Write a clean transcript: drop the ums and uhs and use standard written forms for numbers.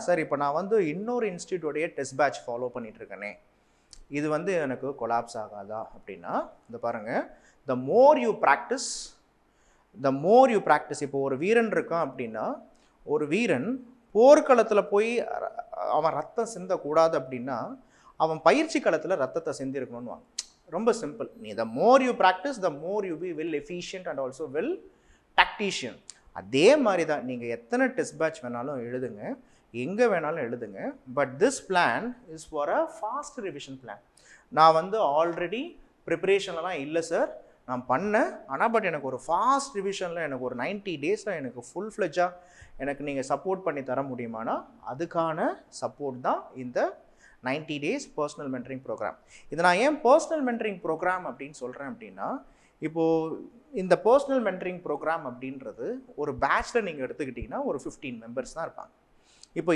Sir இப்போ நான் வந்து இன்னொரு இன்ஸ்டியூட்டோடைய டெஸ்ட் பேட்ச் ஃபாலோ பண்ணிகிட்ருக்கேனே, இது வந்து எனக்கு கொலாப்ஸ் ஆகாதா அப்படின்னா, இந்த பாருங்கள், த மோர் யூ ப்ராக்டிஸ் இப்போ ஒரு வீரன் இருக்கான் அப்படின்னா, ஒரு வீரன் போர்க்களத்தில் போய் அவன் ரத்தம் சிந்தக்கூடாது அப்படின்னா அவன் பயிற்சி களத்தில் ரத்தத்தை சிந்திருக்கணும்னு வாங்க. ரொம்ப சிம்பிள். நீ the more you practice the more you be well efficient and also well tactician. அதே மாதிரி தான் நீங்கள் எத்தனை டெஸ்ட் பேட்ச் வேணாலும் எழுதுங்க, எங்கே வேணாலும் எழுதுங்க. But this plan is for a fast revision plan. நான் வந்து ஆல்ரெடி ப்ரிப்பரேஷன்லாம் இல்லை சார், நான் பண்ணேன், ஆனால் பட் எனக்கு ஒரு ஃபாஸ்ட் ரிவிஷனில் எனக்கு ஒரு 90 டேஸில் எனக்கு ஃபுல் ஃப்ளெஜாக எனக்கு நீங்கள் சப்போர்ட் பண்ணி தர முடியுமானா அதுக்கான சப்போர்ட் தான் இந்த 90 டேஸ் பர்சனல் மென்டரிங் ப்ரோக்ராம். இதை நான் ஏன் பர்சனல் மென்டரிங் ப்ரோக்ராம் அப்படின்னு சொல்கிறேன் அப்படின்னா, இப்போது இந்த பர்சனல் மென்டரிங் ப்ரோக்ராம் அப்படின்றது ஒரு பேட்சில் நீங்கள் எடுத்துக்கிட்டிங்கன்னா ஒரு 15 மெம்பர்ஸ் தான் இருப்பாங்க. இப்போ